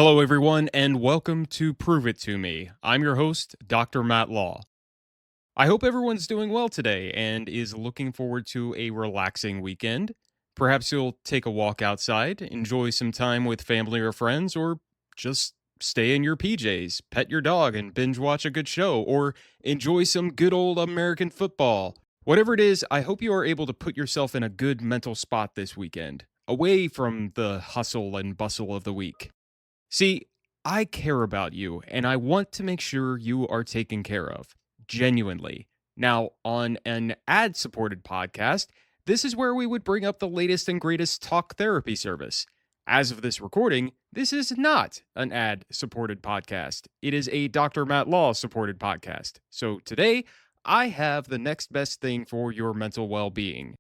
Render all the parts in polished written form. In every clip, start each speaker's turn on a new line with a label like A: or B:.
A: Hello, everyone, and welcome to Prove It To Me. I'm your host, Dr. Matt Law. I hope everyone's doing well today and is looking forward to a relaxing weekend. Perhaps you'll take a walk outside, enjoy some time with family or friends, or just stay in your PJs, pet your dog, and binge watch a good show, or enjoy some good old American football. Whatever it is, I hope you are able to put yourself in a good mental spot this weekend, away from the hustle and bustle of the week. See, I care about you and I want to make sure you are taken care of, genuinely. Now, on an ad supported podcast, this is where we would bring up the latest and greatest talk therapy service. As of this recording, this is not an ad supported podcast. It is a Dr. Matt Law supported podcast. So today, I have the next best thing for your mental well being.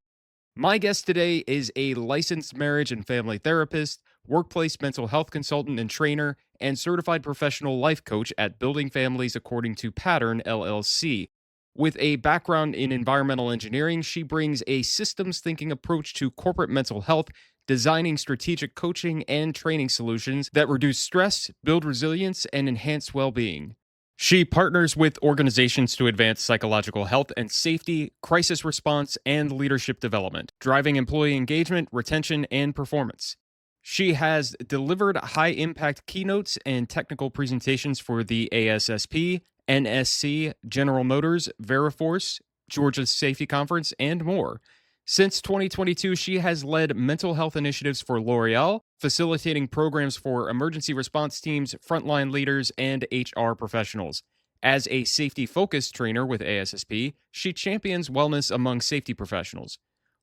A: My guest today is a licensed marriage and family therapist, workplace mental health consultant and trainer, and certified professional life coach at Building Families According to Pattern, LLC. With a background in environmental engineering, she brings a systems thinking approach to corporate mental health, designing strategic coaching and training solutions that reduce stress, build resilience, and enhance well being. She partners with organizations to advance psychological health and safety, crisis response, and leadership development, driving employee engagement, retention, and performance. She has delivered high-impact keynotes and technical presentations for the ASSP, NSC, General Motors, Veriforce, Georgia Safety Conference, and more. Since 2022, she has led mental health initiatives for L'Oreal, facilitating programs for emergency response teams, frontline leaders, and HR professionals. As a safety-focused trainer with ASSP, she champions wellness among safety professionals.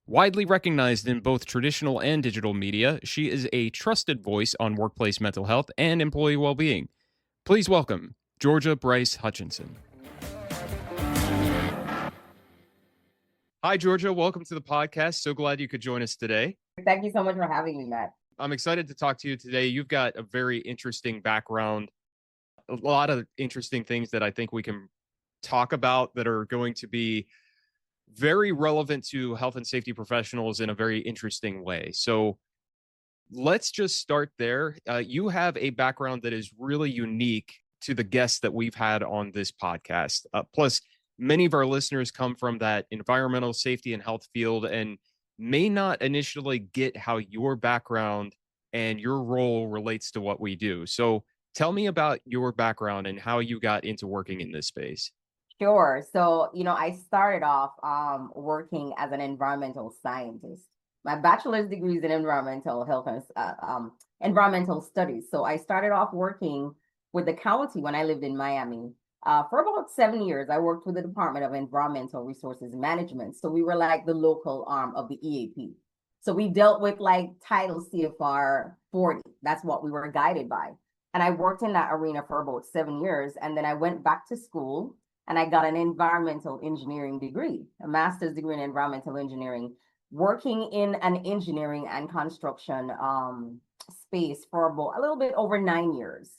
A: Widely recognized in both traditional and digital media, she is a trusted voice on workplace mental health and employee well-being. Please welcome Georgia Bryce-Hutchinson. Hi, Georgia. Welcome to the podcast. So glad you could join us today.
B: Thank you so much for having me, Matt.
A: I'm excited to talk to you today. You've got a very interesting background, a lot of interesting things that I think we can talk about that are going to be very relevant to health and safety professionals in a very interesting way. So let's just start there. You have a background that is really unique to the guests that we've had on this podcast. Plus, many of our listeners come from that environmental safety and health field and may not initially get how your background and your role relates to what we do. So tell me about your background and how you got into working in this space.
B: Sure. So, I started off working as an environmental scientist. My bachelor's degree is in environmental health and environmental studies. So I started off working with the county when I lived in Miami. For about 7 years, I worked with the Department of Environmental Resources Management. So we were like the local arm of the EAP. So we dealt with like Title CFR 40. That's what we were guided by. And I worked in that arena for about 7 years. And then I went back to school and I got an environmental engineering degree, a master's degree in environmental engineering, working in an engineering and construction space for about a little bit over 9 years.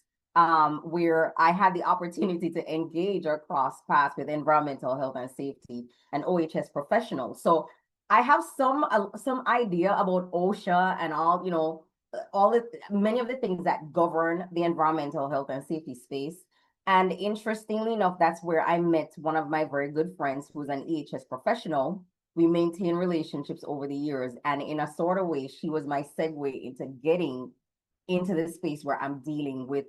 B: Where I had the opportunity to engage or cross paths with environmental health and safety and OHS professionals. So I have some idea about OSHA and many of the things that govern the environmental health and safety space. And interestingly enough, that's where I met one of my very good friends who's an EHS professional. We maintained relationships over the years, and in a sort of way, she was my segue into getting into the space where I'm dealing with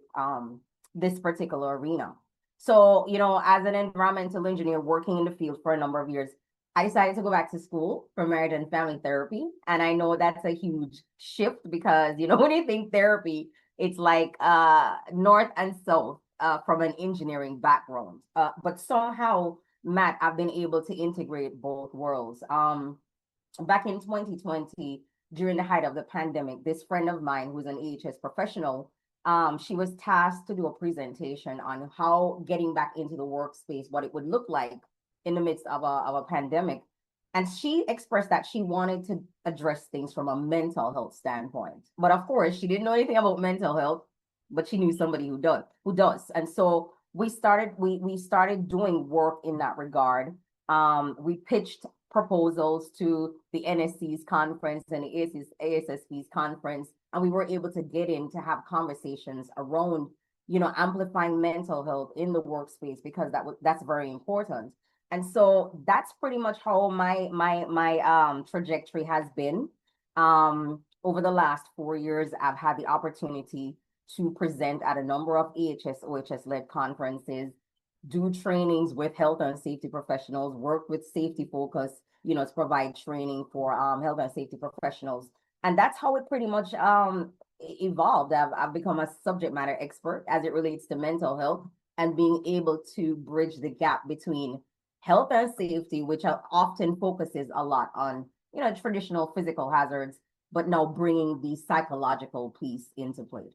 B: this particular arena. So, as an environmental engineer working in the field for a number of years, I decided to go back to school for marriage and family therapy. And I know that's a huge shift because, when you think therapy, it's like north and south from an engineering background. But somehow, Matt, I've been able to integrate both worlds. Back in 2020, during the height of the pandemic, this friend of mine who's an EHS professional, she was tasked to do a presentation on how getting back into the workspace, what it would look like in the midst of a pandemic. And she expressed that she wanted to address things from a mental health standpoint. But of course, she didn't know anything about mental health, but she knew somebody who does. And so we started doing work in that regard. We pitched proposals to the NSC's conference and the ASSP's conference, and we were able to get in to have conversations around, amplifying mental health in the workspace, because that's very important. And so that's pretty much how my trajectory has been. Over the last 4 years, I've had the opportunity to present at a number of AHS, OHS-led conferences, do trainings with health and safety professionals, work with safety focus, to provide training for health and safety professionals. And that's how it pretty much evolved. I've become a subject matter expert as it relates to mental health, and being able to bridge the gap between health and safety, which often focuses a lot on, traditional physical hazards, but now bringing the psychological piece into play.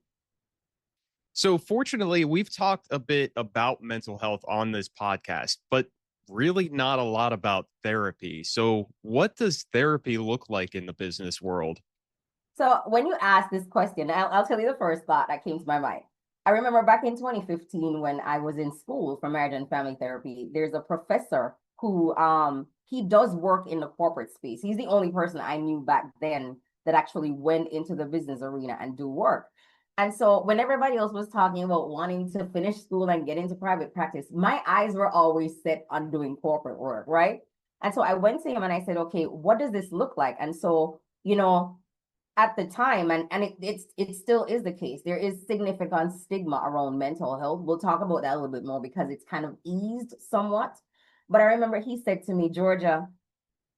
A: So, fortunately, we've talked a bit about mental health on this podcast, but really not a lot about therapy. So, what does therapy look like in the business world?
B: So when you ask this question, I'll tell you the first thought that came to my mind. I remember back in 2015 when I was in school for marriage and family therapy, there's a professor who he does work in the corporate space. He's the only person I knew back then that actually went into the business arena and do work. And so when everybody else was talking about wanting to finish school and get into private practice, my eyes were always set on doing corporate work, right? And so I went to him and I said, okay, what does this look like? And so, at the time, and it still is the case, there is significant stigma around mental health. We'll talk about that a little bit more because it's kind of eased somewhat. But I remember he said to me, Georgia,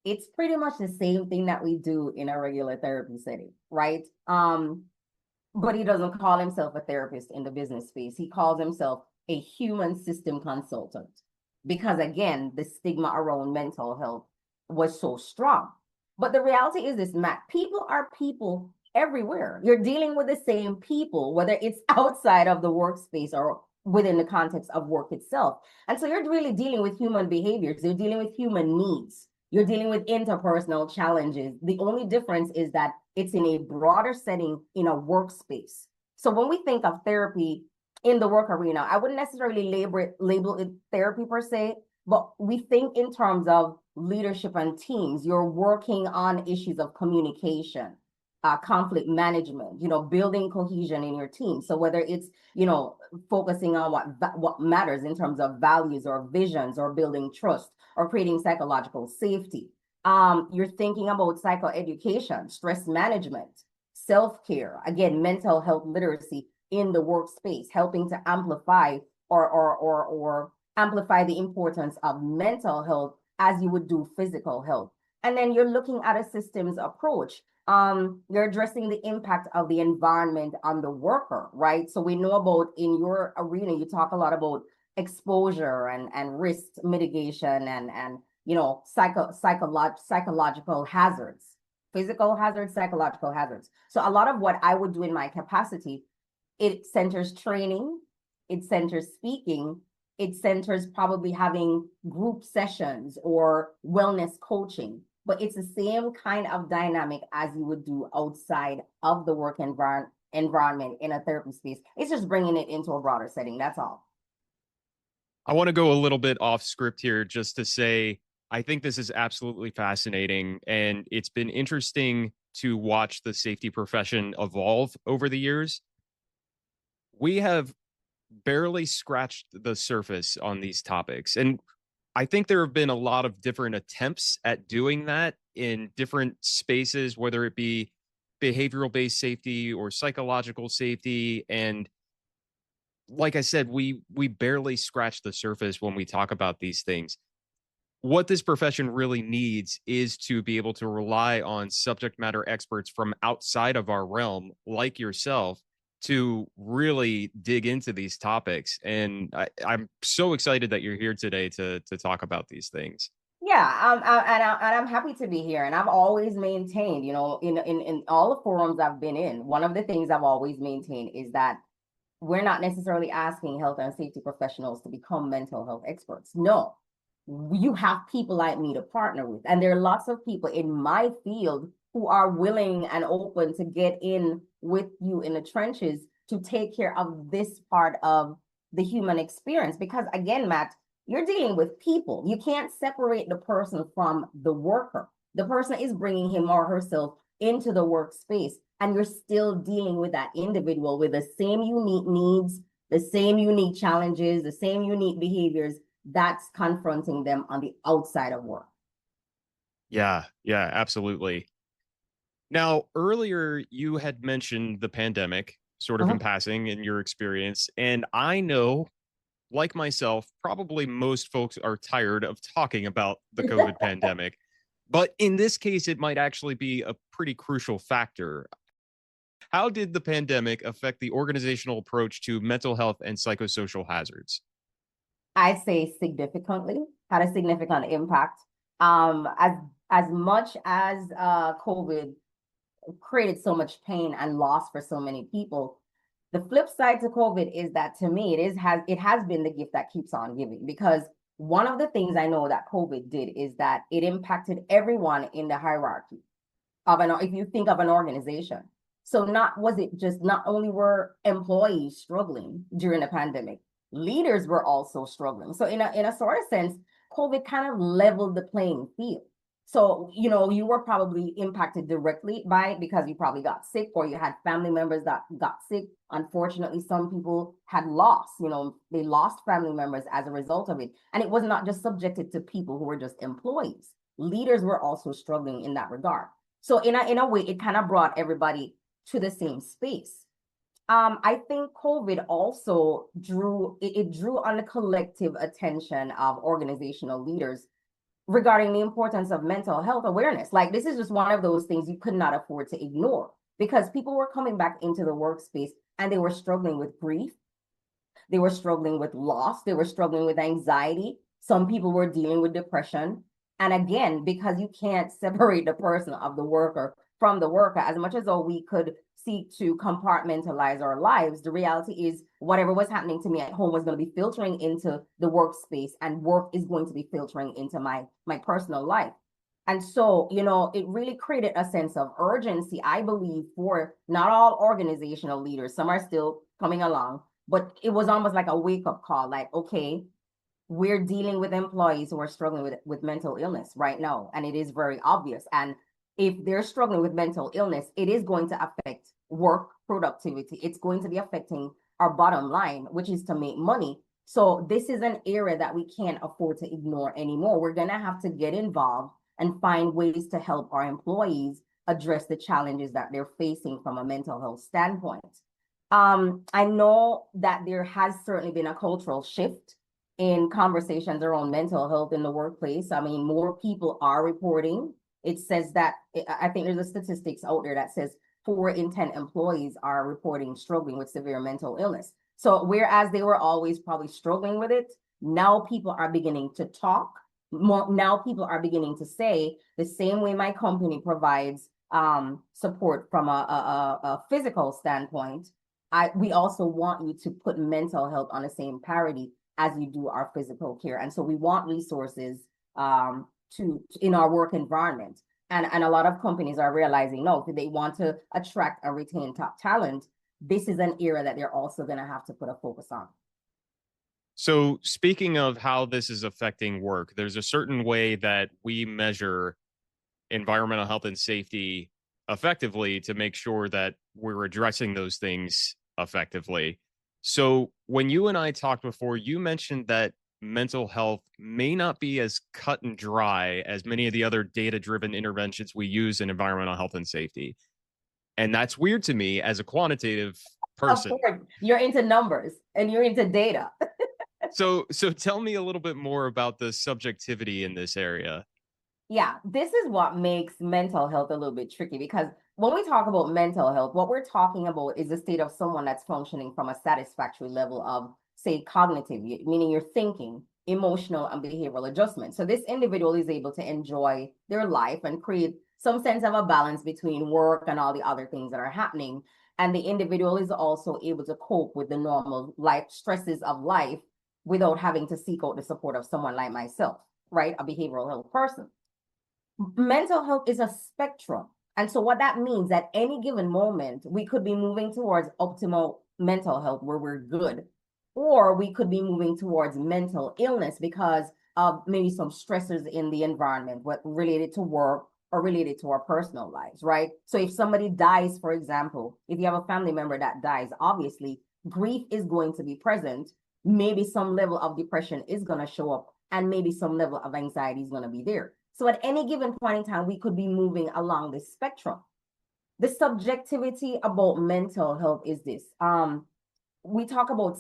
B: it's pretty much the same thing that we do in a regular therapy setting, right? But he doesn't call himself a therapist in the business space. He calls himself a human system consultant, because again, the stigma around mental health was so strong. But the reality is this, Matt, people are people everywhere. You're dealing with the same people, whether it's outside of the workspace or within the context of work itself. And so you're really dealing with human behaviors. You're dealing with human needs. You're dealing with interpersonal challenges. The only difference is that it's in a broader setting in a workspace. So when we think of therapy in the work arena, I wouldn't necessarily label it therapy per se, but we think in terms of leadership and teams. You're working on issues of communication, conflict management, building cohesion in your team. So whether it's, focusing on what matters in terms of values or visions, or building trust, or creating psychological safety. You're thinking about psychoeducation, stress management, self-care, again, mental health literacy in the workspace, helping to amplify or amplify the importance of mental health as you would do physical health. And then you're looking at a systems approach. You're addressing the impact of the environment on the worker, right? So we know about, in your arena, you talk a lot about exposure and risk mitigation and psychological hazards, physical hazards, psychological hazards. So a lot of what I would do in my capacity, it centers training, it centers speaking, it centers probably having group sessions or wellness coaching, but it's the same kind of dynamic as you would do outside of the work environment in a therapy space. It's just bringing it into a broader setting. That's all.
A: I want to go a little bit off script here just to say I think this is absolutely fascinating. And it's been interesting to watch the safety profession evolve over the years. We have barely scratched the surface on these topics. And I think there have been a lot of different attempts at doing that in different spaces, whether it be behavioral based safety or psychological safety. And like I said, we barely scratch the surface when we talk about these things. What this profession really needs is to be able to rely on subject matter experts from outside of our realm, like yourself, to really dig into these topics. And I'm so excited that you're here today to talk about these things.
B: Yeah, and I'm happy to be here. And I've always maintained, in all the forums I've been in, one of the things I've always maintained is that we're not necessarily asking health and safety professionals to become mental health experts. No, you have people like me to partner with. And there are lots of people in my field who are willing and open to get in with you in the trenches to take care of this part of the human experience. Because again, Matt, You're dealing with people. You can't separate the person from the worker. The person is bringing him or herself into the workspace, and you're still dealing with that individual with the same unique needs, the same unique challenges, the same unique behaviors that's confronting them on the outside of work.
A: Yeah, yeah, absolutely. Now, earlier you had mentioned the pandemic sort of in
B: Uh-huh.
A: passing in your experience. And I know, like myself, probably most folks are tired of talking about the COVID pandemic. But in this case, it might actually be a pretty crucial factor. How did the pandemic affect the organizational approach to mental health and psychosocial hazards?
B: I'd say significantly, had a significant impact. As much as COVID created so much pain and loss for so many people, the flip side to COVID is that to me it has been the gift that keeps on giving, because one of the things I know that COVID did is that it impacted everyone in the hierarchy of an, if you think of an organization. So not was it just, not only were employees struggling during the pandemic, leaders were also struggling. So in a sort of sense, COVID kind of leveled the playing field. So, you were probably impacted directly by it because you probably got sick, or you had family members that got sick. Unfortunately, some people had lost, they lost family members as a result of it. And it was not just subjected to people who were just employees. Leaders were also struggling in that regard. So in a way, it kind of brought everybody to the same space. I think COVID also drew on the collective attention of organizational leaders regarding the importance of mental health awareness. Like, this is just one of those things you could not afford to ignore, because people were coming back into the workspace and they were struggling with grief, they were struggling with loss, they were struggling with anxiety. Some people were dealing with depression. And again, because you can't separate the person of the worker from the worker, as much as though we could seek to compartmentalize our lives, the reality is whatever was happening to me at home was going to be filtering into the workspace, and work is going to be filtering into my personal life. And so, it really created a sense of urgency, I believe, for not all organizational leaders. Some are still coming along, but it was almost like a wake-up call, like, okay, we're dealing with employees who are struggling with mental illness right now, and it is very obvious. And if they're struggling with mental illness, it is going to affect work productivity. It's going to be affecting our bottom line, which is to make money. So this is an area that we can't afford to ignore anymore. We're going to have to get involved and find ways to help our employees address the challenges that they're facing from a mental health standpoint. I know that there has certainly been a cultural shift in conversations around mental health in the workplace. I mean, more people are reporting. It says that, I think there's a statistics out there that says 4 in 10 employees are reporting struggling with severe mental illness. So whereas they were always probably struggling with it, now people are beginning to talk. Now people are beginning to say, the same way my company provides support from a physical standpoint, we also want you to put mental health on the same parity as you do our physical care. And so we want resources to in our work environment. And a lot of companies are realizing, no, if they want to attract and retain top talent, this is an area that they're also going to have to put a focus on.
A: So, speaking of how this is affecting work, there's a certain way that we measure environmental health and safety effectively to make sure that we're addressing those things effectively. So, when you and I talked before, you mentioned that mental health may not be as cut and dry as many of the other data driven interventions we use in environmental health and safety. And that's weird to me as a quantitative
B: Of
A: person.
B: course, you're into numbers and you're into data.
A: So tell me a little bit more about the subjectivity in this area.
B: Yeah, this is what makes mental health a little bit tricky, because when we talk about mental health, what we're talking about is the state of someone that's functioning from a satisfactory level of, say, cognitive, meaning you're thinking, emotional, and behavioral adjustment. So this individual is able to enjoy their life and create some sense of a balance between work and all the other things that are happening. And the individual is also able to cope with the normal life stresses of life without having to seek out the support of someone like myself, right? A behavioral health person. Mental health is a spectrum. And so what that means, at any given moment, we could be moving towards optimal mental health where we're good, Or we could be moving towards mental illness because of maybe some stressors in the environment, what related to work or related to our personal lives, right? So if somebody dies, for example, if you have a family member that dies, obviously grief is going to be present. Maybe some level of depression is going to show up, and maybe some level of anxiety is going to be there. So at any given point in time, we could be moving along this spectrum. The subjectivity about mental health is this. We talk about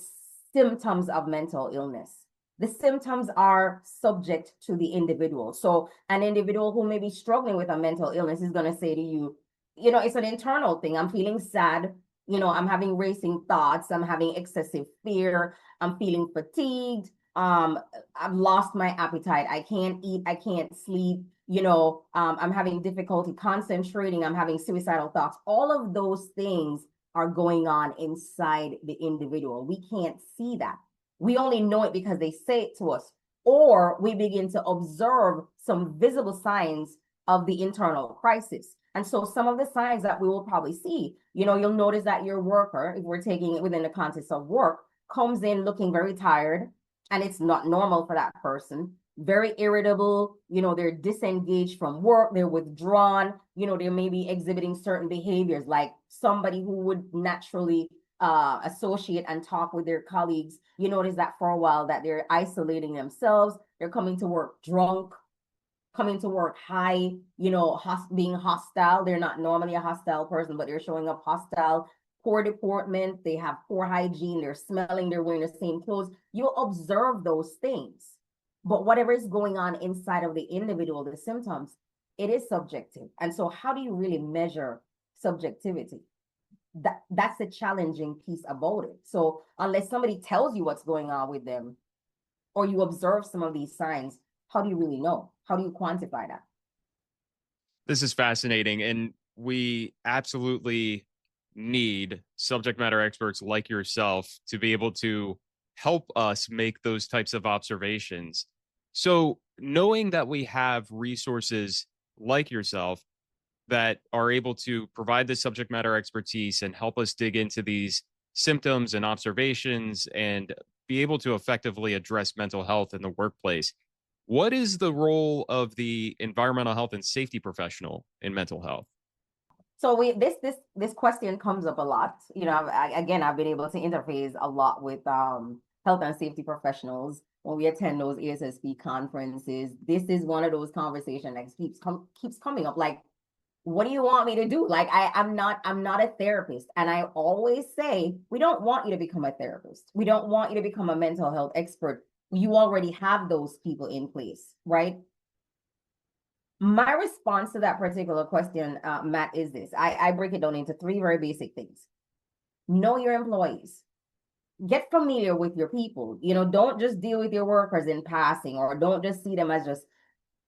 B: symptoms of mental illness. The symptoms are subject to the individual. So an individual who may be struggling with a mental illness is going to say to you, it's an internal thing. I'm feeling sad. I'm having racing thoughts. I'm having excessive fear. I'm feeling fatigued. I've lost my appetite. I can't eat. I can't sleep. I'm having difficulty concentrating. I'm having suicidal thoughts. All of those things are going on inside the individual. We can't see that. We only know it because they say it to us, or we begin to observe some visible signs of the internal crisis. And so some of the signs that we will probably see, you'll notice that your worker, if we're taking it within the context of work, comes in looking very tired, and it's not normal for that person. Very irritable, they're disengaged from work, they're withdrawn, they may be exhibiting certain behaviors like somebody who would naturally associate and talk with their colleagues. You notice that for a while that they're isolating themselves, they're coming to work drunk, coming to work high, being hostile. They're not normally a hostile person, but they're showing up hostile. Poor deportment, they have poor hygiene, they're smelling, they're wearing the same clothes. You'll observe those things. But whatever is going on inside of the individual, the symptoms, it is subjective. And so how do you really measure subjectivity? That's the challenging piece about it. So unless somebody tells you what's going on with them, or you observe some of these signs, how do you really know? How do you quantify that?
A: This is fascinating. And we absolutely need subject matter experts like yourself to be able to help us make those types of observations. So, knowing that we have resources like yourself that are able to provide the subject matter expertise and help us dig into these symptoms and observations and be able to effectively address mental health in the workplace. What is the role of the environmental health and safety professional in mental health?
B: So this question comes up a lot. Again, I've been able to interface a lot with health and safety professionals when we attend those ASSP conferences. This is one of those conversations that keeps coming up. Like, what do you want me to do? Like, I'm not a therapist, and I always say we don't want you to become a therapist. We don't want you to become a mental health expert. You already have those people in place, right? My response to that particular question, Matt, is this. I break it down into three very basic things. Know your employees. Get familiar with your people. Don't just deal with your workers in passing, or don't just see them as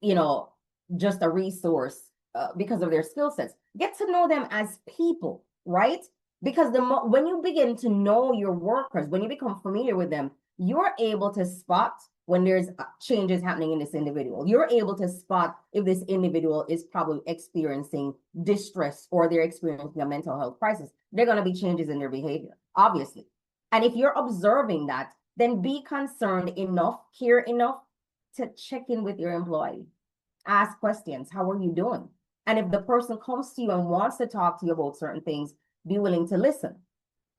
B: you know, just a resource because of their skill sets. Get to know them as people, right? Because when you begin to know your workers, when you become familiar with them, you're able to spot when there's changes happening in this individual. You're able to spot if this individual is probably experiencing distress or they're experiencing a mental health crisis. There are going to be changes in their behavior, obviously. And if you're observing that, then be concerned enough, care enough to check in with your employee. Ask questions. How are you doing? And if the person comes to you and wants to talk to you about certain things, be willing to listen.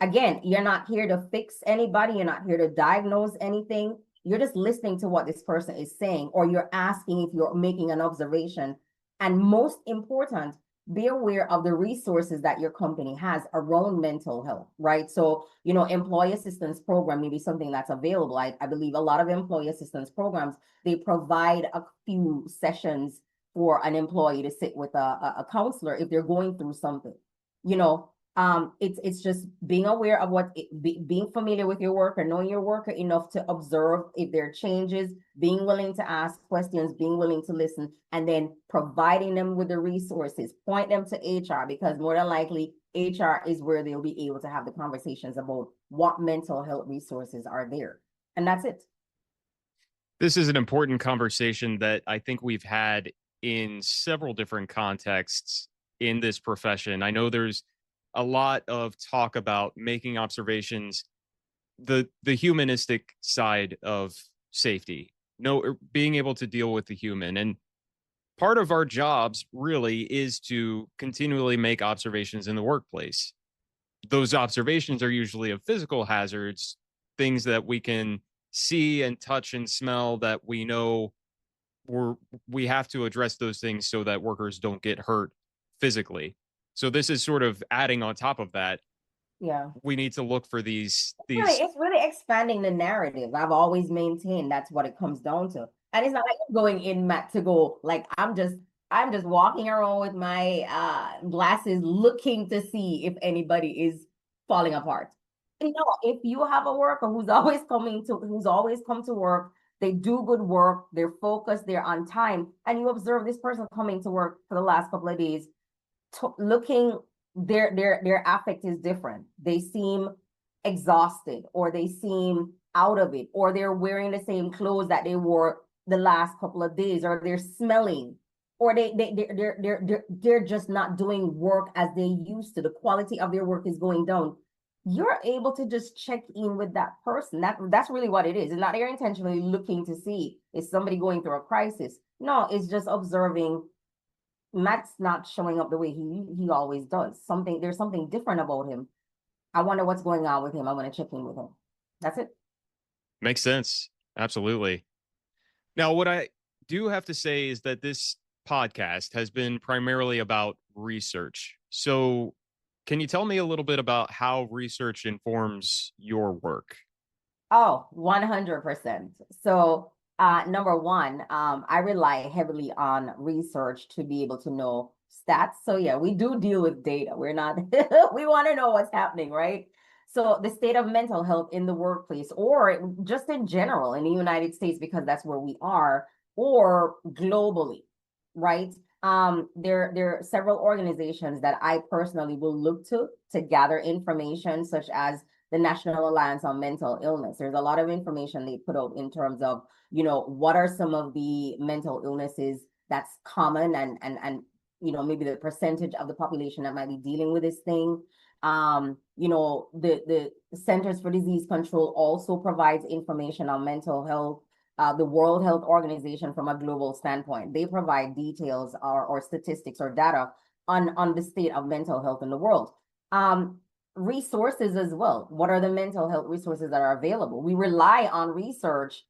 B: Again, you're not here to fix anybody. You're not here to diagnose anything. You're just listening to what this person is saying, or you're asking if you're making an observation. And most important, be aware of the resources that your company has around mental health, right? So, employee assistance program may be something that's available. I believe a lot of employee assistance programs, they provide a few sessions for an employee to sit with a counselor if they're going through something. It's just being aware of being familiar with your worker, knowing your worker enough to observe if there are changes, being willing to ask questions, being willing to listen, and then providing them with the resources. Point them to HR, because more than likely HR is where they'll be able to have the conversations about what mental health resources are there. And that's it.
A: This is an important conversation that I think we've had in several different contexts in this profession. I know there's a lot of talk about making observations the humanistic side of safety. No, being able to deal with the human. And part of our jobs really is to continually make observations in the workplace. Those observations are usually of physical hazards, things that we can see and touch and smell that we know we're we have to address those things so that workers don't get hurt physically. So this is sort of adding on top of that.
B: Yeah.
A: We need to look for
B: Really,
A: these
B: it's really expanding the narrative. I've always maintained that's what it comes down to. And it's not like I'm going in, Matt, to go like I'm just walking around with my glasses looking to see if anybody is falling apart. You know, if you have a worker who's always come to work, they do good work, they're focused, they're on time, and you observe this person coming to work for the last couple of days, looking, their affect is different. They seem exhausted, or they seem out of it, or they're wearing the same clothes that they wore the last couple of days, or they're smelling, or they're just not doing work as they used to. The quality of their work is going down. You're able to just check in with that person. That's really what it is. It's not you're intentionally looking to see is somebody going through a crisis. No, it's just observing. Matt's not showing up the way he always does. There's something different about him. I wonder what's going on with him. I want to check in with him. That's it.
A: makes sense. Absolutely. Now, what I do have to say is that this podcast has been primarily about research. So, can you tell me a little bit about how research informs your work?
B: Oh, 100%. So, number one, I rely heavily on research to be able to know stats. So, yeah, we do deal with data. We're not, we want to know what's happening, right? So, the state of mental health in the workplace, or just in general in the United States, because that's where we are, or globally, right? There are several organizations that I personally will look to gather information, such as the National Alliance on Mental Illness. There's a lot of information they put out in terms of, what are some of the mental illnesses that's common, and maybe the percentage of the population that might be dealing with this thing. The Centers for Disease Control also provides information on mental health. The World Health Organization, from a global standpoint, they provide details or statistics or data on the state of mental health in the world. Resources as well. What are the mental health resources that are available? We rely on research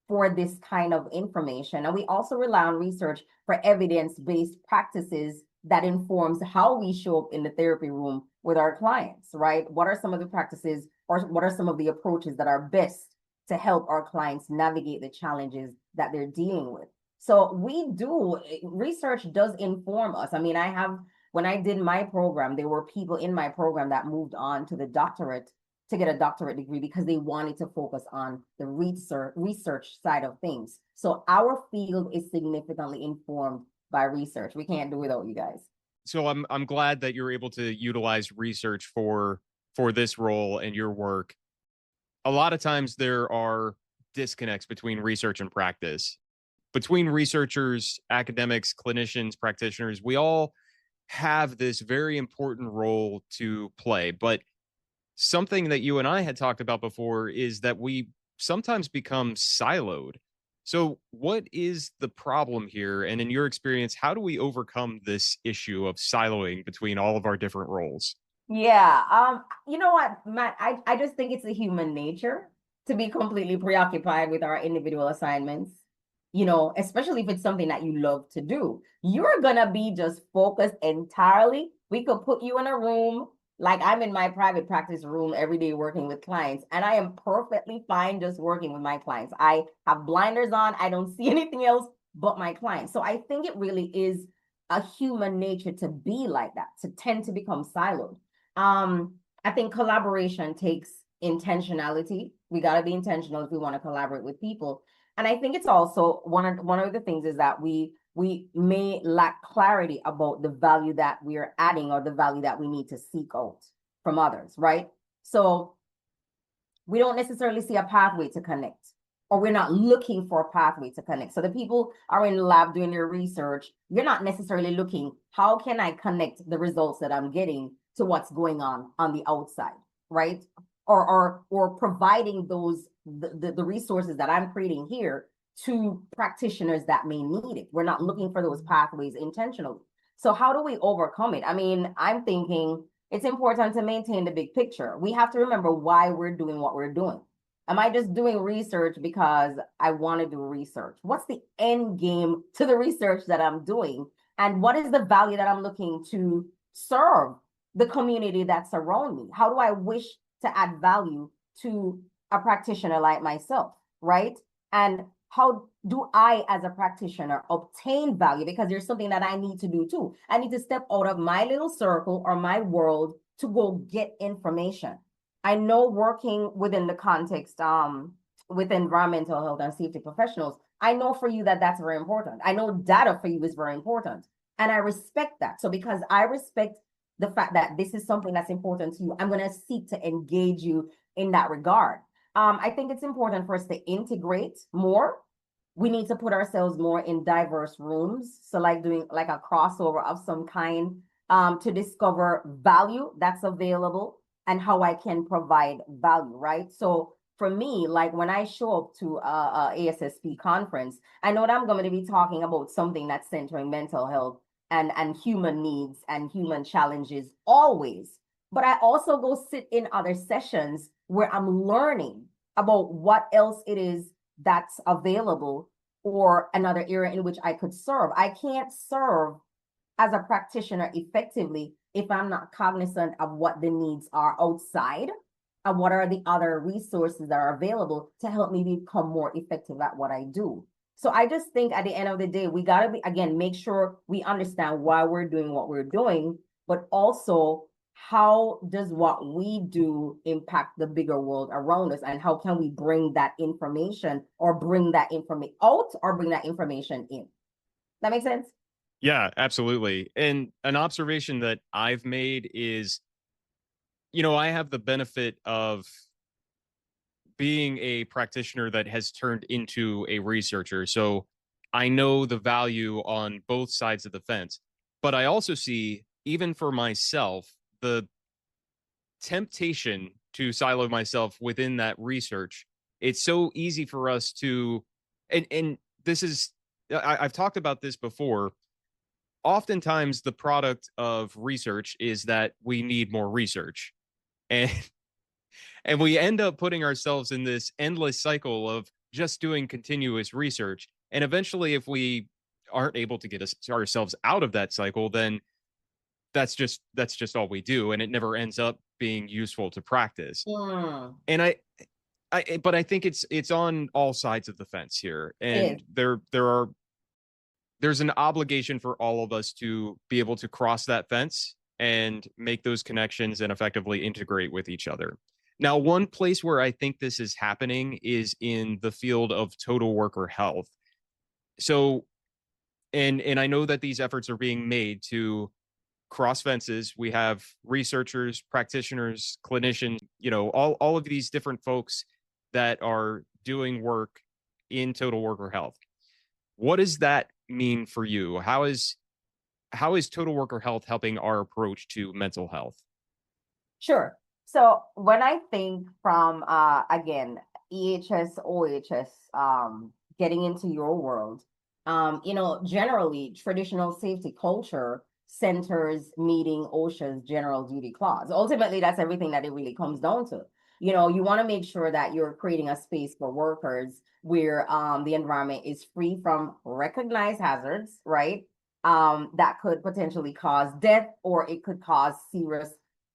B: for this kind of information. And we also rely on research for evidence-based practices that informs how we show up in the therapy room with our clients, right? What are some of the practices, or what are some of the approaches that are best to help our clients navigate the challenges that they're dealing with? So research does inform us. I mean, when I did my program, there were people in my program that moved on to get a doctorate degree because they wanted to focus on the research side of things. So our field is significantly informed by research. We can't do without you guys.
A: So I'm glad that you're able to utilize research for this role and your work. A lot of times there are disconnects between research and practice. Between researchers, academics, clinicians, practitioners, we all have this very important role to play. But something that you and I had talked about before is that we sometimes become siloed. So, what is the problem here? And in your experience, how do we overcome this issue of siloing between all of our different roles?
B: Yeah. You know what, Matt? I just think it's a human nature to be completely preoccupied with our individual assignments, especially if it's something that you love to do. You're gonna be just focused entirely. We could put you in a room, like I'm in my private practice room every day working with clients, and I am perfectly fine just working with my clients. I have blinders on, I don't see anything else but my clients. So I think it really is a human nature to be like that, to tend to become siloed. I think collaboration takes intentionality. We got to be intentional if we want to collaborate with people. And I think it's also one of the things is that we may lack clarity about the value that we are adding, or the value that we need to seek out from others, right? So we don't necessarily see a pathway to connect, or we're not looking for a pathway to connect. So the people are in the lab doing their research. You're not necessarily looking, how can I connect the results that I'm getting to what's going on the outside, right? or providing the resources that I'm creating here to practitioners that may need it. We're not looking for those pathways intentionally. So how do we overcome it? I mean, I'm thinking it's important to maintain the big picture. We have to remember why we're doing what we're doing. Am I just doing research because I want to do research? What's the end game to the research that I'm doing? And what is the value that I'm looking to serve the community that's around me? How do I wish to add value to a practitioner like myself, right? And how do I, as a practitioner, obtain value? Because there's something that I need to do too. I need to step out of my little circle or my world to go get information. I know working within the context with environmental health and safety professionals, I know for you that that's very important. I know data for you is very important. And I respect that. So because I respect the fact that this is something that's important to you, I'm going to seek to engage you in that regard. I think it's important for us to integrate more. We need to put ourselves more in diverse rooms. So like doing like a crossover of some kind to discover value that's available and how I can provide value, right? So for me, like when I show up to a ASSP conference, I know that I'm going to be talking about something that's centering mental health and human needs and human challenges always. But I also go sit in other sessions where I'm learning about what else it is that's available or another area in which I could serve. I can't serve as a practitioner effectively if I'm not cognizant of what the needs are outside and what are the other resources that are available to help me become more effective at what I do. So I just think at the end of the day, we got to be, again, make sure we understand why we're doing what we're doing, but also how does what we do impact the bigger world around us, and how can we bring that information or bring that information out or bring that information in? That makes sense?
A: Yeah, absolutely. And an observation that I've made is, I have the benefit of being a practitioner that has turned into a researcher. So I know the value on both sides of the fence. But I also see, even for myself, the temptation to silo myself within that research. It's so easy for us to, and this is, I've talked about this before. Oftentimes, the product of research is that we need more research. And and we end up putting ourselves in this endless cycle of just doing continuous research. And eventually, if we aren't able to get ourselves out of that cycle, then that's just all we do, and it never ends up being useful to practice.
B: Mm,
A: And but I think it's on all sides of the fence here,
B: it is.
A: and there's an obligation for all of us to be able to cross that fence and make those connections and effectively integrate with each other. Now, one place where I think this is happening is in the field of total worker health. So, and I know that these efforts are being made to cross fences. We have researchers, practitioners, clinicians, all of these different folks that are doing work in total worker health. What does that mean for you? How is total worker health helping our approach to mental health?
B: Sure. So when I think from again, EHS, OHS, getting into your world, generally traditional safety culture centers meeting OSHA's general duty clause. Ultimately, that's everything that it really comes down to. You want to make sure that you're creating a space for workers where the environment is free from recognized hazards, right? That could potentially cause death or it could cause serious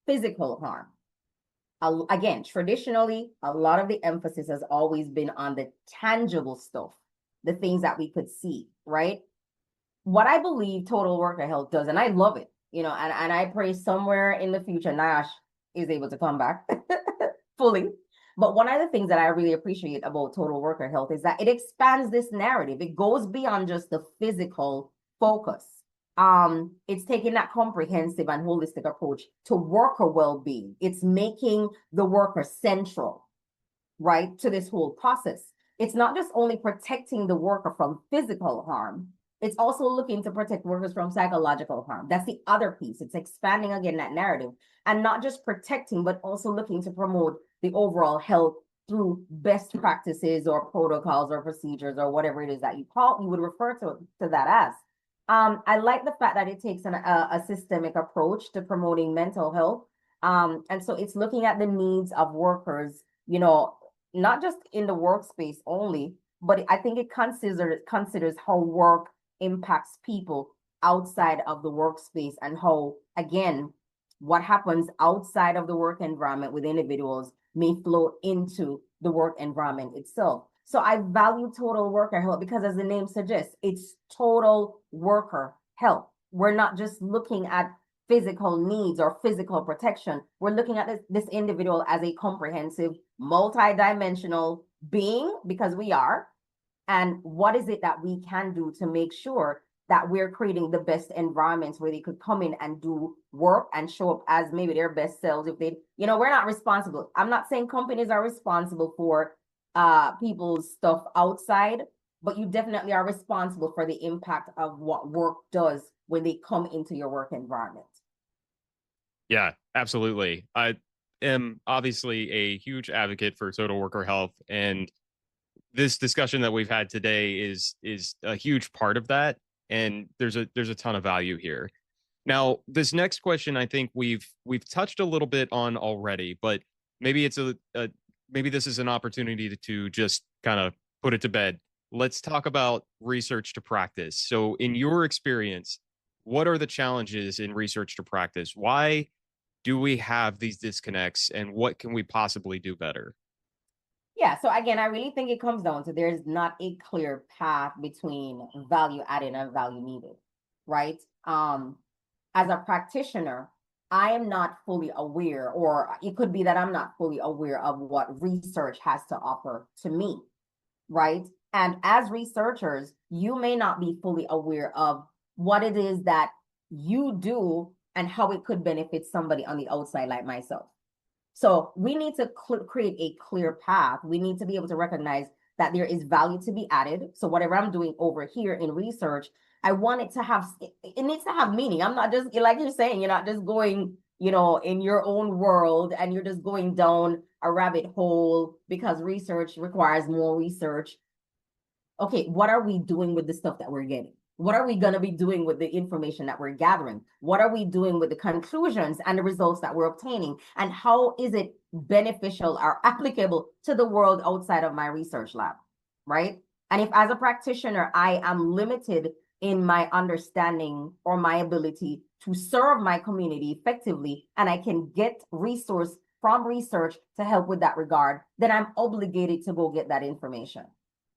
B: physical harm. Again, traditionally, a lot of the emphasis has always been on the tangible stuff, the things that we could see, right? What I believe total worker health does, and I love it, and I pray somewhere in the future, Nash is able to come back fully. But one of the things that I really appreciate about total worker health is that it expands this narrative. It goes beyond just the physical focus. It's taking that comprehensive and holistic approach to worker well-being. It's making the worker central, right, to this whole process. It's not just only protecting the worker from physical harm, It's also looking to protect workers from psychological harm. That's the other piece. It's expanding again that narrative and not just protecting, but also looking to promote the overall health through best practices or protocols or procedures or whatever it is that you would refer to that as. I like the fact that it takes a systemic approach to promoting mental health. And so it's looking at the needs of workers, not just in the workspace only, but I think it considers how work impacts people outside of the workspace and how, again, what happens outside of the work environment with individuals may flow into the work environment itself. So I value total worker health because, as the name suggests, it's total worker health. We're not just looking at physical needs or physical protection. We're looking at this individual as a comprehensive, multi-dimensional being, because we are. And what is it that we can do to make sure that we're creating the best environments where they could come in and do work and show up as maybe their best selves? If they, we're not responsible. I'm not saying companies are responsible for people's stuff outside, but you definitely are responsible for the impact of what work does when they come into your work environment.
A: Yeah, absolutely. I am obviously a huge advocate for total worker health, and this discussion that we've had today is a huge part of that. And there's a ton of value here. Now, this next question, I think we've touched a little bit on already, but maybe it's maybe this is an opportunity to just kind of put it to bed. Let's talk about research to practice. So, in your experience, what are the challenges in research to practice? Why do we have these disconnects, and what can we possibly do better?
B: Yeah, so again, I really think it comes down to there's not a clear path between value added and value needed, right? As a practitioner, I am not fully aware, or it could be that I'm not fully aware of what research has to offer to me, right? And as researchers, you may not be fully aware of what it is that you do and how it could benefit somebody on the outside like myself. So we need to create a clear path. We need to be able to recognize that there is value to be added. So whatever I'm doing over here in research, I want it to have, it needs to have meaning. I'm not just, like you're saying, you're not just going, in your own world and you're just going down a rabbit hole because research requires more research. Okay, what are we doing with the stuff that we're getting? What are we going to be doing with the information that we're gathering? What are we doing with the conclusions and the results that we're obtaining? And how is it beneficial or applicable to the world outside of my research lab, right? And if as a practitioner, I am limited in my understanding or my ability to serve my community effectively, and I can get resource from research to help with that regard, then I'm obligated to go get that information.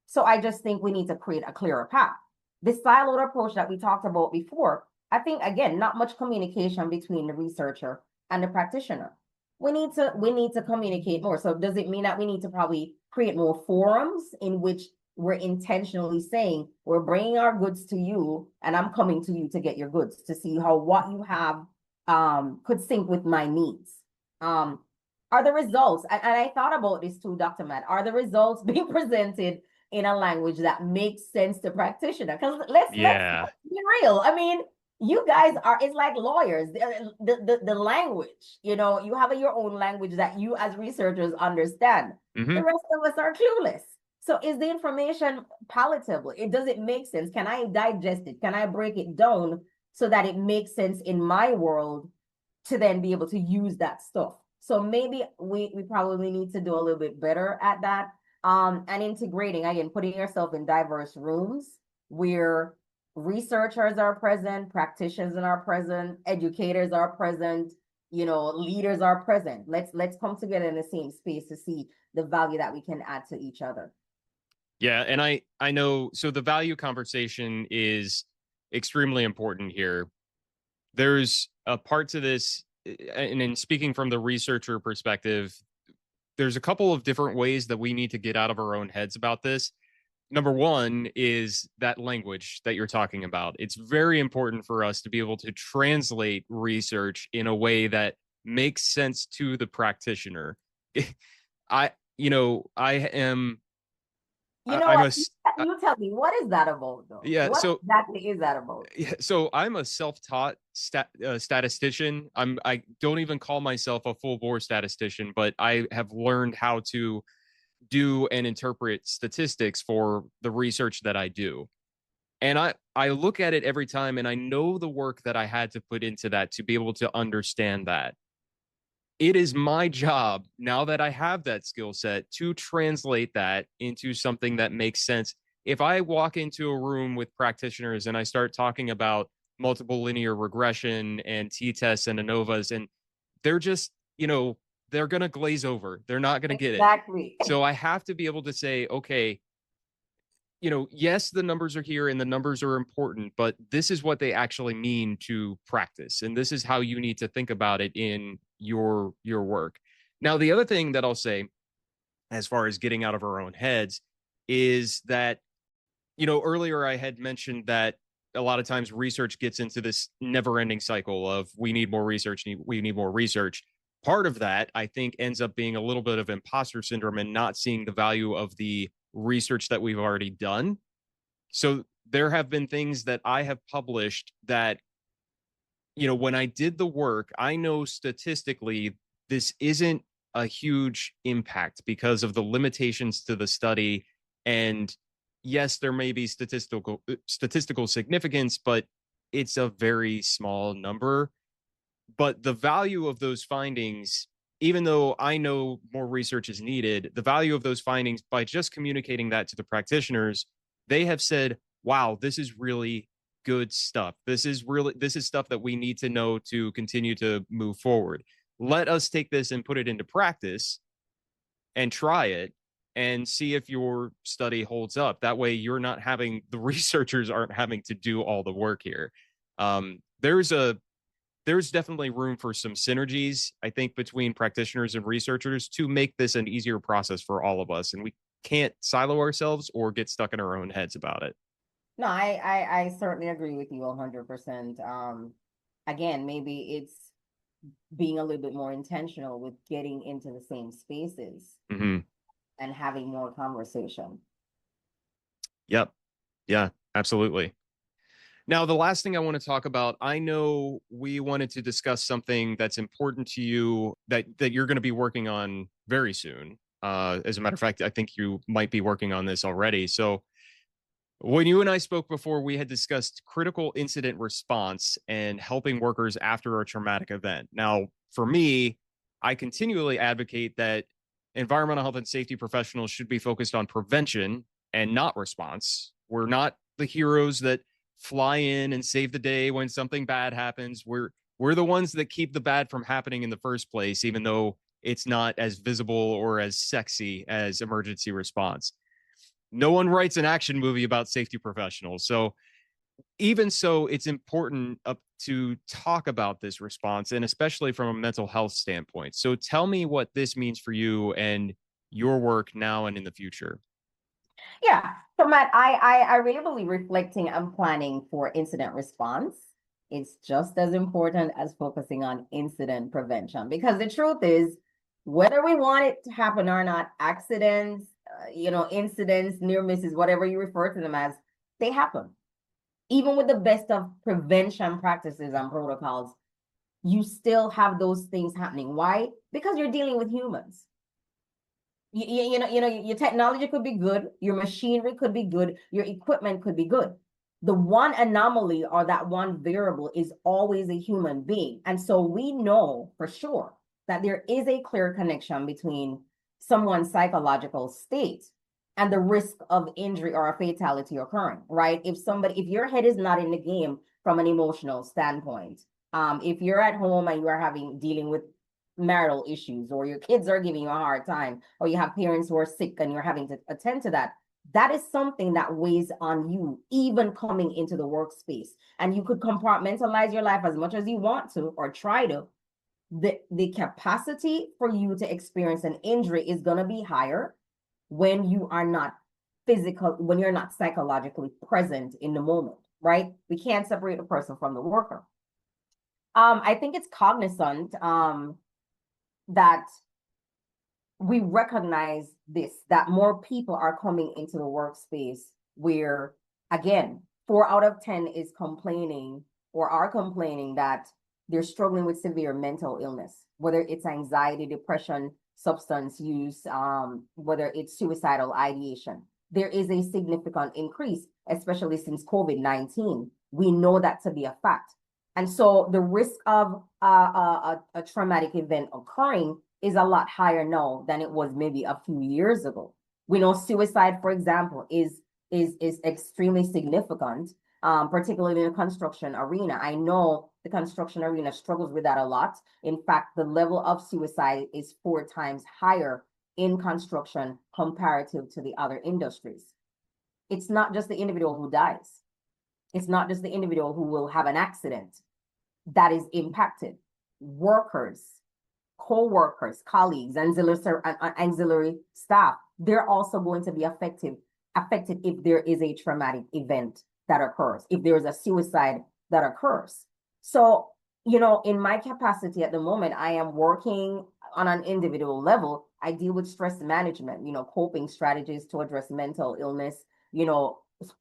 B: So I just think we need to create a clearer path. This siloed approach that we talked about before, I think, again, not much communication between the researcher and the practitioner. We need to communicate more. So does it mean that we need to probably create more forums in which we're intentionally saying we're bringing our goods to you and I'm coming to you to get your goods to see how what you have could sync with my needs? Are the results, and I thought about this too, Dr. Matt, are the results being presented in a language that makes sense to practitioner? Because let's
A: Yeah.
B: be real. I mean, you guys are, it's like lawyers. The language, you have your own language that you as researchers understand.
A: Hmm.
B: The rest of us are clueless. So is the information palatable? Does it make sense? Can I digest it? Can I break it down so that it makes sense in my world to then be able to use that stuff? So maybe we probably need to do a little bit better at that. And integrating, again, putting yourself in diverse rooms where researchers are present, practitioners are present, educators are present, leaders are present. Let's come together in the same space to see the value that we can add to each other.
A: Yeah, and I know, so the value conversation is extremely important here. There's a part to this, and in speaking from the researcher perspective, there's a couple of different ways that we need to get out of our own heads about this. Number one is that language that you're talking about. It's very important for us to be able to translate research in a way that makes sense to the practitioner. I am
B: You know
A: I'm
B: what?
A: a
B: You tell me, what is that about, though?
A: yeah.
B: What exactly is that about?
A: So I'm a self-taught statistician. I don't even call myself a full bore statistician, but I have learned how to do and interpret statistics for the research that I do. And I look at it every time and I know the work that I had to put into that to be able to understand that. It is my job now that I have that skill set to translate that into something that makes sense. If I walk into a room with practitioners and I start talking about multiple linear regression and t-tests and ANOVAs, and they're just, they're going to glaze over. They're not going to get it.
B: Exactly.
A: So I have to be able to say, okay, yes, the numbers are here and the numbers are important, but this is what they actually mean to practice. And this is how you need to think about it in your work. Now, the other thing that I'll say, as far as getting out of our own heads, is that, earlier I had mentioned that a lot of times research gets into this never ending cycle of we need more research, we need more research. Part of that, I think, ends up being a little bit of imposter syndrome and not seeing the value of the research that we've already done. So there have been things that I have published that, when I did the work, I know statistically this isn't a huge impact because of the limitations to the study. And yes, there may be statistical significance, but it's a very small number. But the value of those findings, even though I know more research is needed, the value of those findings, by just communicating that to the practitioners, they have said, wow, this is really good stuff. This is stuff that we need to know to continue to move forward. Let us take this and put it into practice and try it and see if your study holds up. That way the researchers aren't having to do all the work here. There's definitely room for some synergies, I think, between practitioners and researchers to make this an easier process for all of us. And we can't silo ourselves or get stuck in our own heads about it.
B: No, I certainly agree with you 100%. Again, maybe it's being a little bit more intentional with getting into the same spaces
A: Mm-hmm.
B: and having more conversation.
A: Yep. Yeah, absolutely. Now, the last thing I want to talk about, I know we wanted to discuss something that's important to you that you're going to be working on very soon. As a matter of fact, I think you might be working on this already. So when you and I spoke before, we had discussed critical incident response and helping workers after a traumatic event. Now, for me, I continually advocate that environmental health and safety professionals should be focused on prevention and not response. We're not the heroes that fly in and save the day when something bad happens. We're the ones that keep the bad from happening in the first place, even though it's not as visible or as sexy as emergency response. No one writes an action movie about safety professionals. So even so, it's important to talk about this response, and especially from a mental health standpoint. So tell me what this means for you and your work now and in the future.
B: Yeah. So Matt, I really believe reflecting and planning for incident response is just as important as focusing on incident prevention. Because the truth is, whether we want it to happen or not, accidents, incidents, near misses, whatever you refer to them as, they happen. Even with the best of prevention practices and protocols, you still have those things happening. Why? Because you're dealing with humans. Your technology could be good, your machinery could be good, your equipment could be good. The one anomaly or that one variable is always a human being. And so we know for sure that there is a clear connection between someone's psychological state and the risk of injury or a fatality occurring, right? If your head is not in the game from an emotional standpoint, if you're at home and you are dealing with marital issues, or your kids are giving you a hard time, or you have parents who are sick and you're having to attend to that, that is something that weighs on you, even coming into the workspace. And you could compartmentalize your life as much as you want to, or try to. The capacity for you to experience an injury is going to be higher when you are not when you're not psychologically present in the moment, right? We can't separate the person from the worker. I think it's cognizant that we recognize this, that more people are coming into the workspace where, again, 4 out of 10 is complaining or are complaining that they're struggling with severe mental illness, whether it's anxiety, depression, substance use, whether it's suicidal ideation. There is a significant increase, especially since COVID-19. We know that to be a fact. And so the risk of a traumatic event occurring is a lot higher now than it was maybe a few years ago. We know suicide, for example, is extremely significant, particularly in the construction arena. I know the construction arena struggles with that a lot. In fact, the level of suicide is 4 times higher in construction comparative to the other industries. It's not just the individual who dies. It's not just the individual who will have an accident that is impacted. Workers, co-workers, colleagues, auxiliary staff, they're also going to be affected if there is a traumatic event that occurs, if there is a suicide that occurs. So, in my capacity at the moment, I am working on an individual level. I deal with stress management, coping strategies to address mental illness,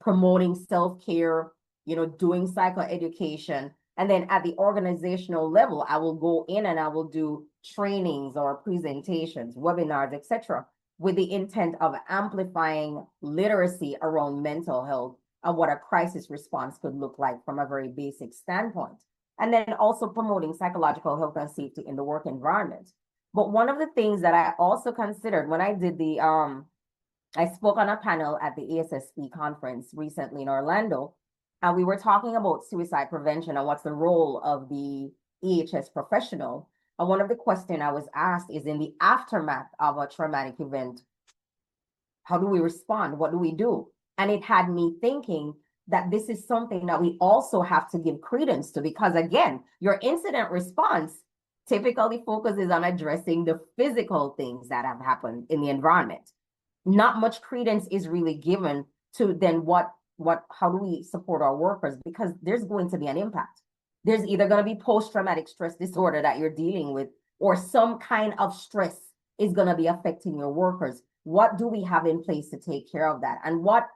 B: promoting self-care, doing psychoeducation. And then at the organizational level, I will go in and I will do trainings or presentations, webinars, etc., with the intent of amplifying literacy around mental health and what a crisis response could look like from a very basic standpoint. And then also promoting psychological health and safety in the work environment. But one of the things that I also considered when I did I spoke on a panel at the ASSP conference recently in Orlando, and we were talking about suicide prevention and what's the role of the EHS professional. And one of the questions I was asked is, in the aftermath of a traumatic event, how do we respond? What do we do? And it had me thinking that this is something that we also have to give credence to, because again, your incident response typically focuses on addressing the physical things that have happened in the environment. Not much credence is really given to then how do we support our workers, because there's going to be an impact. There's either going to be post-traumatic stress disorder that you're dealing with, or some kind of stress is going to be affecting your workers. What do we have in place to take care of that? And what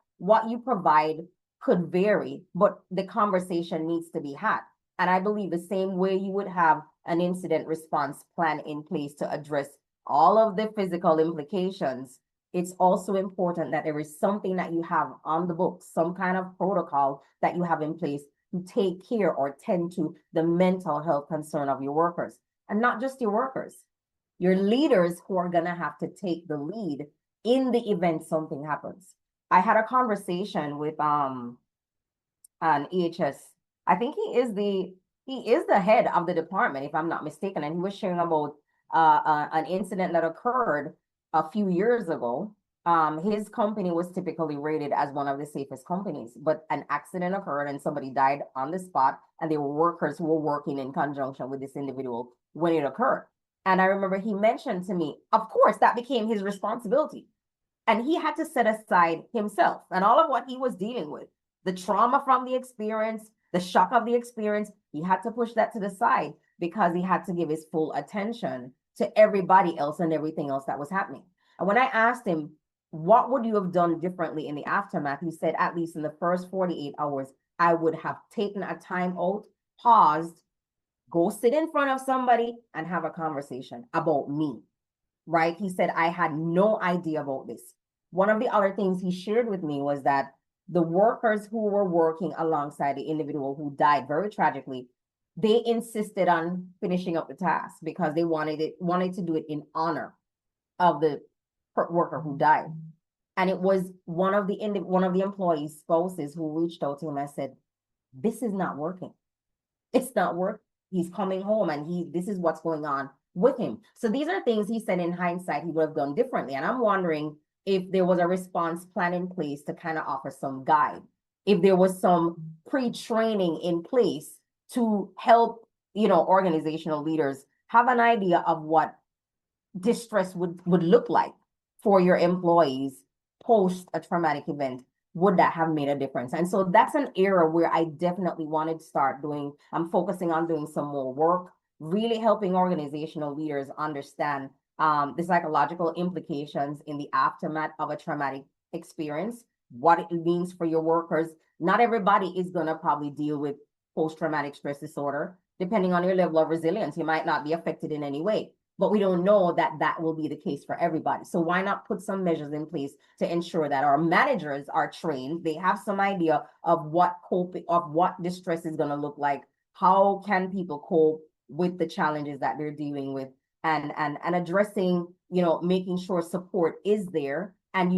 B: you provide could vary, but the conversation needs to be had. And I believe the same way you would have an incident response plan in place to address all of the physical implications, it's also important that there is something that you have on the books, some kind of protocol that you have in place to take care or tend to the mental health concern of your workers. And not just your workers, your leaders who are going to have to take the lead in the event something happens. I had a conversation with an EHS. I think he is the head of the department, if I'm not mistaken, and he was sharing about an incident that occurred a few years ago. His company was typically rated as one of the safest companies, but an accident occurred and somebody died on the spot, and there were workers who were working in conjunction with this individual when it occurred. And I remember he mentioned to me, of course, that became his responsibility. And he had to set aside himself and all of what he was dealing with, the trauma from the experience, the shock of the experience. He had to push that to the side because he had to give his full attention to everybody else and everything else that was happening. And when I asked him, what would you have done differently in the aftermath? He said, at least in the first 48 hours, I would have taken a time out, paused, go sit in front of somebody and have a conversation about me, right? He said, I had no idea about this. One of the other things he shared with me was that the workers who were working alongside the individual who died very tragically, they insisted on finishing up the task because they wanted to do it in honor of the worker who died. And it was one of the employees' spouses who reached out to him and said, this is not working. It's not working. He's coming home and this is what's going on with him. So these are things he said in hindsight he would have done differently. And I'm wondering if there was a response plan in place to kind of offer some guide, if there was some pre-training in place to help, organizational leaders have an idea of what distress would look like for your employees post a traumatic event. Would that have made a difference? And so that's an area where I definitely wanted to start doing. I'm focusing on doing some more work, really helping organizational leaders understand the psychological implications in the aftermath of a traumatic experience, what it means for your workers. Not everybody is going to probably deal with post-traumatic stress disorder. Depending on your level of resilience, you might not be affected in any way. But we don't know that that will be the case for everybody. So why not put some measures in place to ensure that our managers are trained, they have some idea of what distress is going to look like, how can people cope with the challenges that they're dealing with, and addressing, making sure support is there, and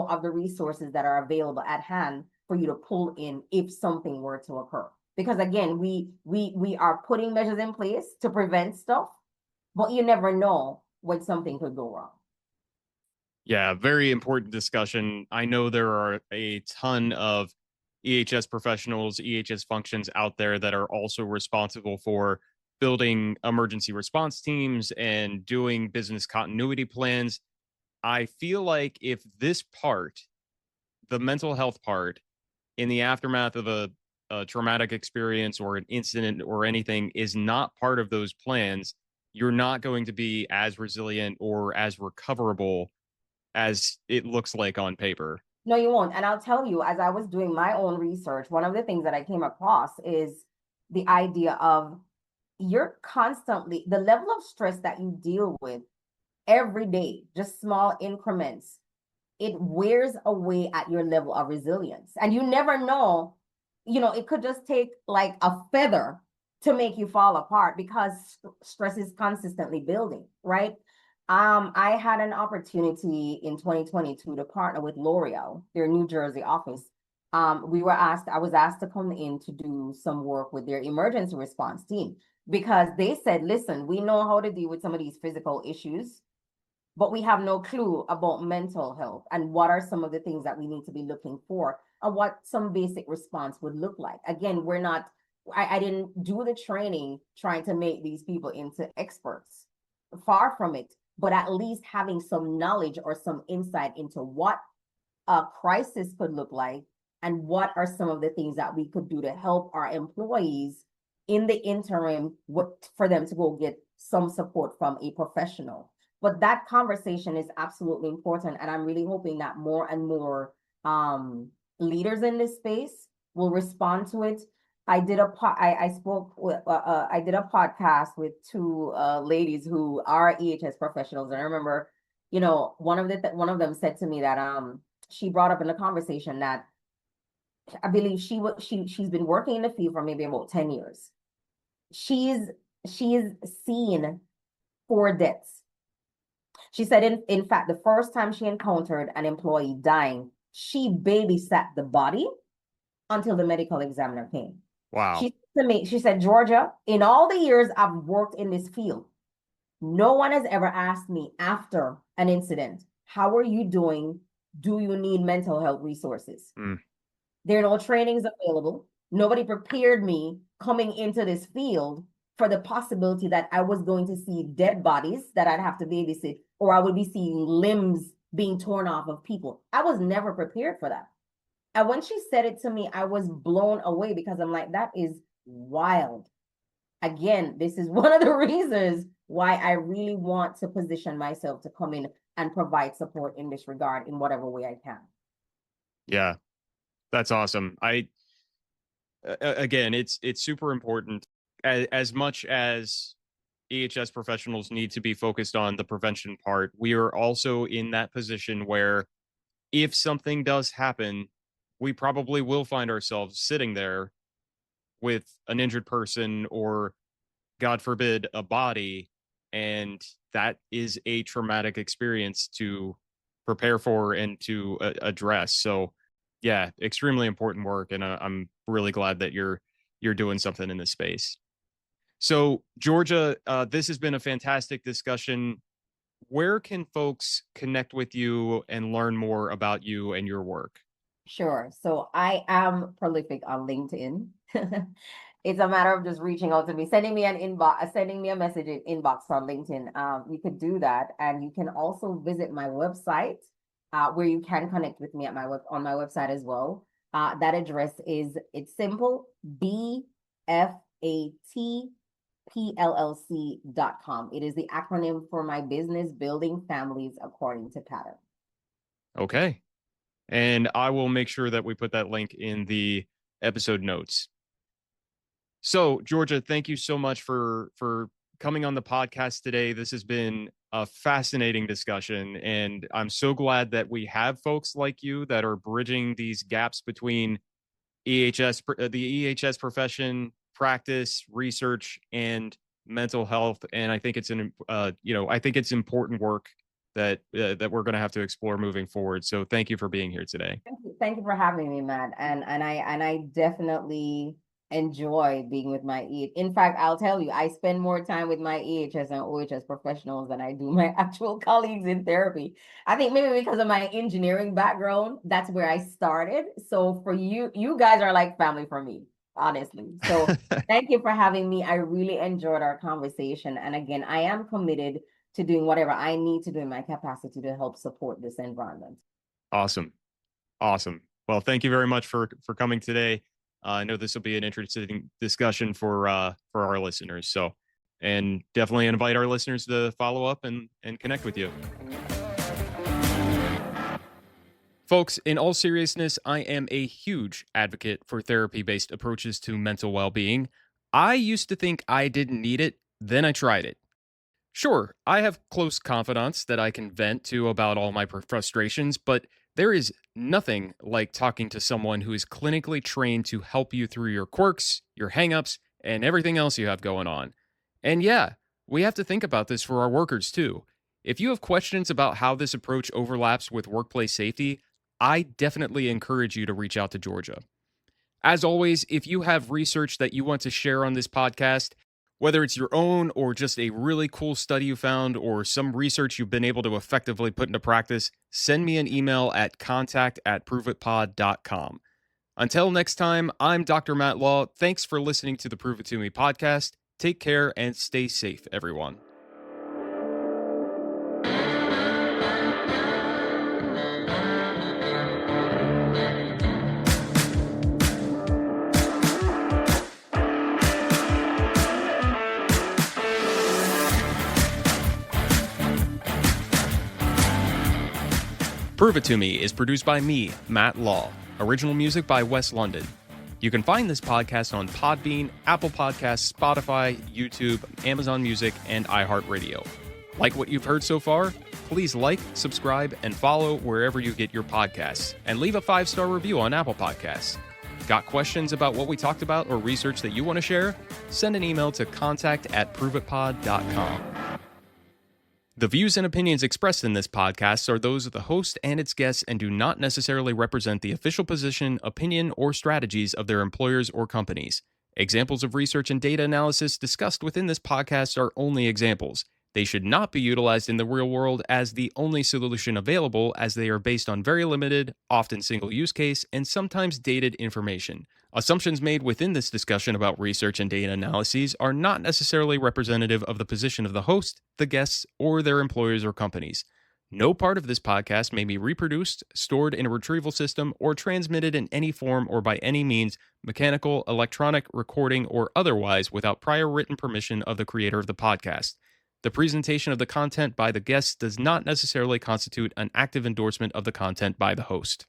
B: of the resources that are available at hand for you to pull in if something were to occur. Because again, we are putting measures in place to prevent stuff, but you never know when something could go wrong.
A: Yeah, very important discussion. I know there are a ton of EHS professionals, EHS functions out there that are also responsible for building emergency response teams and doing business continuity plans. I feel like if this part, the mental health part, in the aftermath of a traumatic experience or an incident or anything, is not part of those plans, you're not going to be as resilient or as recoverable as it looks like on paper.
B: No, you won't. And I'll tell you, as I was doing my own research, one of the things that I came across is the idea of the level of stress that you deal with every day, just small increments, it wears away at your level of resilience. And you never know, it could just take like a feather to make you fall apart because stress is consistently building, right? I had an opportunity in 2022 to partner with L'Oreal, their New Jersey office. I was asked to come in to do some work with their emergency response team because they said, listen, we know how to deal with some of these physical issues, but we have no clue about mental health and what are some of the things that we need to be looking for and what some basic response would look like. Again, I didn't do the training trying to make these people into experts. Far from it, but at least having some knowledge or some insight into what a crisis could look like and what are some of the things that we could do to help our employees in the interim for them to go get some support from a professional. But that conversation is absolutely important, and I'm really hoping that more and more leaders in this space will respond to it. I did a podcast with two ladies who are EHS professionals, and I remember, one of them said to me that she brought up in the conversation that I believe she's been working in the field for maybe about 10 years. She's seen 4 deaths. She said, in fact, the first time she encountered an employee dying, she babysat the body until the medical examiner came.
A: Wow.
B: She said, Georgia, in all the years I've worked in this field, no one has ever asked me after an incident, how are you doing? Do you need mental health resources? There are no trainings available. Nobody prepared me coming into this field for the possibility that I was going to see dead bodies that I'd have to babysit, or I would be seeing limbs being torn off of people. I was never prepared for that. And when she said it to me, I was blown away because I'm like, that is wild. Again, this is one of the reasons why I really want to position myself to come in and provide support in this regard in whatever way I can.
A: Yeah, that's awesome. Again, it's super important. As much as EHS professionals need to be focused on the prevention part, we are also in that position where if something does happen, we probably will find ourselves sitting there with an injured person or, God forbid, a body. And that is a traumatic experience to prepare for and to address. So, yeah, extremely important work. And I'm really glad that you're doing something in this space. So, Georgia, this has been a fantastic discussion. Where can folks connect with you and learn more about you and your work?
B: Sure. So I am prolific on LinkedIn. It's a matter of just reaching out to me, sending me a message in inbox on LinkedIn. You could do that, and you can also visit my website, where you can connect with me on my website as well. That address it's simple, BFAT PLLC.com. It is the acronym for my business, Building Families According to Pattern.
A: Okay. And I will make sure that we put that link in the episode notes. So, Georgia, thank you so much for coming on the podcast today. This has been a fascinating discussion, and I'm so glad that we have folks like you that are bridging these gaps between the EHS profession, practice, research, and mental health. And I think it's I think it's important work that we're going to have to explore moving forward. So, thank you for being here today.
B: Thank you for having me, Matt. And I definitely enjoy being with my In fact, I'll tell you, I spend more time with my EHS and OHS professionals than I do my actual colleagues in therapy. I think maybe because of my engineering background, that's where I started. So for you, you guys are like family for me, honestly. So thank you for having me. I really enjoyed our conversation. And again, I am committed to doing whatever I need to do in my capacity to help support this environment.
A: Awesome. Awesome. Well, thank you very much for coming today. I know this will be an interesting discussion for our listeners. So, and definitely invite our listeners to follow up and connect with you. Folks, in all seriousness, I am a huge advocate for therapy-based approaches to mental well-being. I used to think I didn't need it, then I tried it. Sure, I have close confidants that I can vent to about all my frustrations, but there is nothing like talking to someone who is clinically trained to help you through your quirks, your hangups, and everything else you have going on. And yeah, we have to think about this for our workers too. If you have questions about how this approach overlaps with workplace safety, I definitely encourage you to reach out to Georgia. As always, if you have research that you want to share on this podcast, whether it's your own or just a really cool study you found or some research you've been able to effectively put into practice, send me an email at contact@proveitpod.com. Until next time, I'm Dr. Matt Law. Thanks for listening to the Prove It To Me podcast. Take care and stay safe, everyone. Prove It To Me is produced by me, Matt Law. Original music by Wes London. You can find this podcast on Podbean, Apple Podcasts, Spotify, YouTube, Amazon Music, and iHeartRadio. Like what you've heard so far? Please like, subscribe, and follow wherever you get your podcasts, and leave a 5-star review on Apple Podcasts. Got questions about what we talked about or research that you want to share? Send an email to contact@proveitpod.com. The views and opinions expressed in this podcast are those of the host and its guests and do not necessarily represent the official position, opinion, or strategies of their employers or companies. Examples of research and data analysis discussed within this podcast are only examples. They should not be utilized in the real world as the only solution available, as they are based on very limited, often single use case, and sometimes dated information. Assumptions made within this discussion about research and data analyses are not necessarily representative of the position of the host, the guests, or their employers or companies. No part of this podcast may be reproduced, stored in a retrieval system, or transmitted in any form or by any means, mechanical, electronic, recording, or otherwise, without prior written permission of the creator of the podcast. The presentation of the content by the guests does not necessarily constitute an active endorsement of the content by the host.